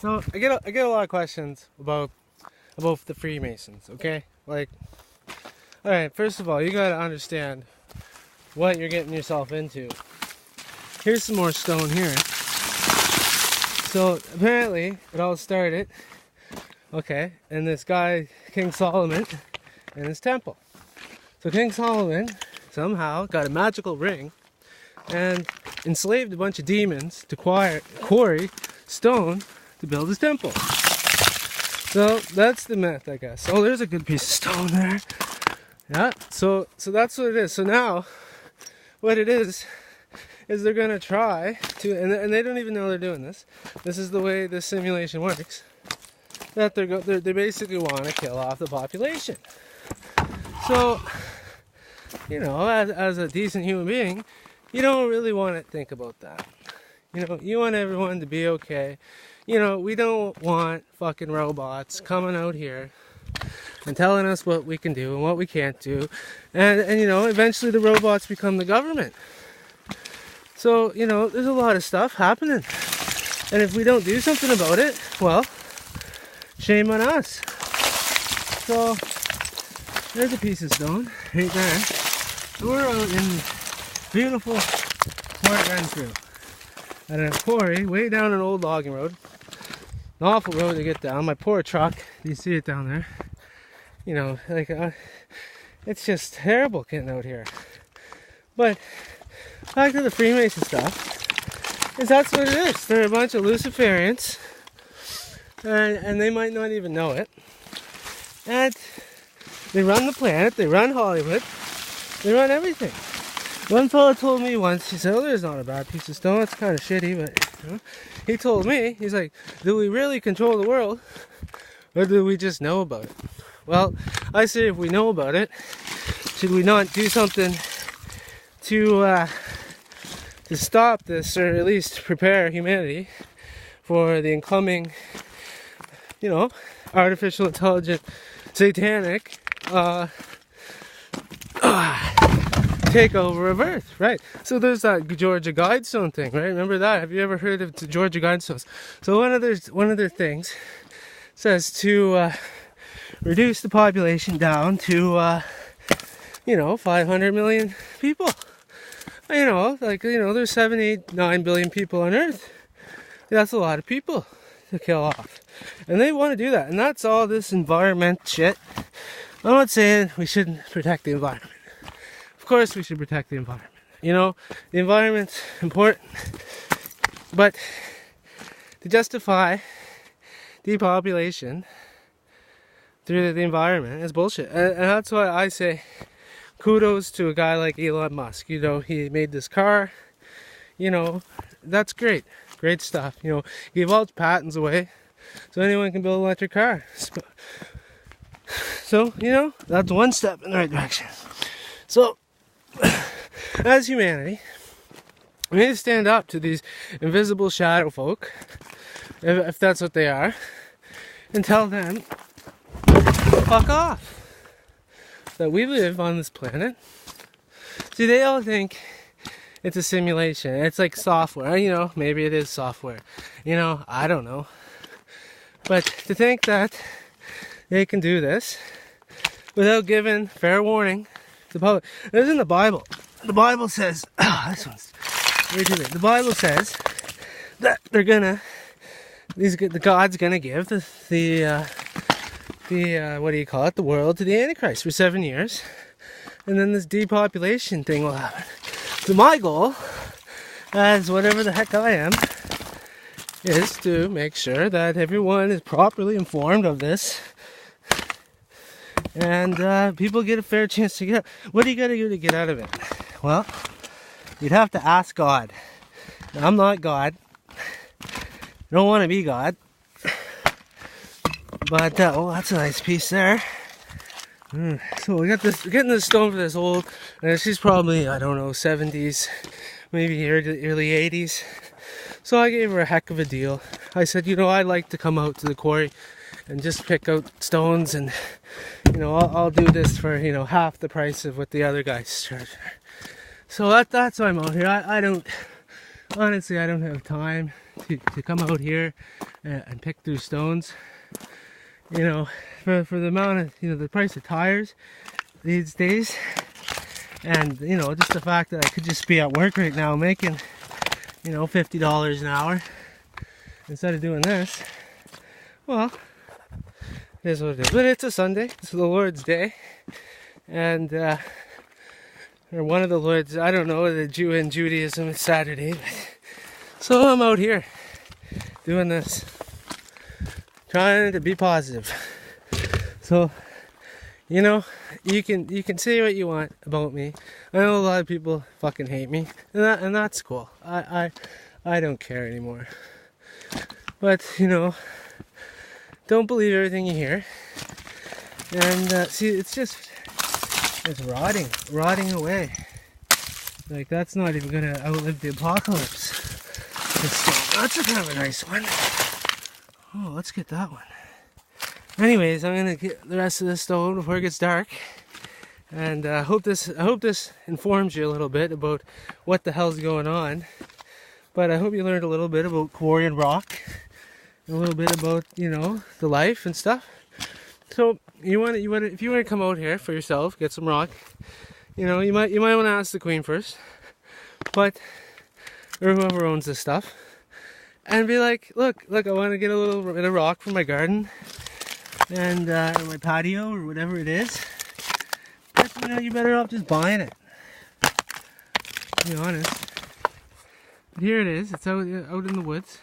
No, I get a lot of questions about the Freemasons. Okay, like, all right. First of all, you gotta understand what you're getting yourself into. Here's some more stone here. So apparently, it all started, okay, and this guy King Solomon and his temple. So King Solomon somehow got a magical ring and enslaved a bunch of demons to quarry stone to build his temple. So that's the myth, I guess. Oh, there's a good piece of stone there. Yeah. So that's what it is. So now, what it is they're gonna try to, and they don't even know they're doing this. This is the way this simulation works. That they basically want to kill off the population. So, as a decent human being, you don't really want to think about that. You want everyone to be okay. We don't want fucking robots coming out here and telling us what we can do and what we can't do. And eventually the robots become the government. So, there's a lot of stuff happening. And if we don't do something about it, well, shame on us. So, there's a piece of stone right there. We're out in beautiful Port Renfrew at a quarry way down an old logging road. An awful road to get down. My poor truck, you see it down there. It's just terrible getting out here. But back to the Freemason stuff, is that's what it is. They're a bunch of Luciferians, and they might not even know it. And they run the planet, they run Hollywood, they run everything. One fellow told me once, he said, "Oh, there's not a bad piece of stone, it's kind of shitty, but," he told me, he's like, "Do we really control the world, or do we just know about it?" Well, I say if we know about it, should we not do something to stop this, or at least prepare humanity for the incoming, artificial intelligent, satanic takeover of Earth, right? So there's that Georgia Guidestone thing, right? Remember that? Have you ever heard of the Georgia Guidestones? So one of their things says to reduce the population down to 500 million people. There's 7, 8, 9 billion people on Earth. That's a lot of people to kill off. And they want to do that. And that's all this environment shit. I'm not saying we shouldn't protect the environment. Of course we should protect the environment. The environment's important. But to justify depopulation through the environment is bullshit. And that's why I say kudos to a guy like Elon Musk. He made this car. That's great. Great stuff. He gave all his patents away so anyone can build an electric car. So, that's one step in the right direction. So, as humanity, we need to stand up to these invisible shadow folk, if that's what they are, and tell them, fuck off. That we live on this planet. See, they all think it's a simulation. It's like software. Maybe it is software. I don't know. But to think that they can do this without giving fair warning to the public. This is in the Bible. The Bible says, this one's ridiculous. The Bible says that the God's gonna give the world to the Antichrist for 7 years, and then this depopulation thing will happen. So my goal, as whatever the heck I am, is to make sure that everyone is properly informed of this, and people get a fair chance to get out. What do you gotta do to get out of it? Well, you'd have to ask God. Now, I'm not God. I don't want to be God. But, that's a nice piece there. So we're getting this stone for this old, she's probably, 70s, maybe early 80s. So I gave her a heck of a deal. I said, I'd like to come out to the quarry and just pick out stones, and, I'll do this for, half the price of what the other guys charge. So that's why I'm out here. I don't have time, to come out here and pick through stones. You know, for the amount of, you know, the price of tires these days, and you know, just the fact that I could just be at work right now making, you know, $50 an hour instead of doing this. Well, it is what it is. But it's a Sunday. It's the Lord's Day, and or one of the Lord's. I don't know. The Jew in Judaism, it's Saturday. So I'm out here doing this, trying to be positive. So, you know, you can say what you want about me. I know a lot of people fucking hate me, and that's cool. I don't care anymore. But you know, don't believe everything you hear. And see, it's rotting away. Like, that's not even gonna outlive the apocalypse. That's a kind of a nice one. Oh, let's get that one. Anyways, I'm gonna get the rest of this stone before it gets dark, and I hope this informs you a little bit about what the hell's going on. But I hope you learned a little bit about quarry and rock, and a little bit about, you know, the life and stuff. So if you want to come out here for yourself, get some rock. You know, you might want to ask the Queen first, or whoever owns this stuff, and be like, look, I want to get a little bit of rock for my garden and my patio or whatever it is. But, you know, you're better off just buying it, to be honest. But here it is. It's out in the woods.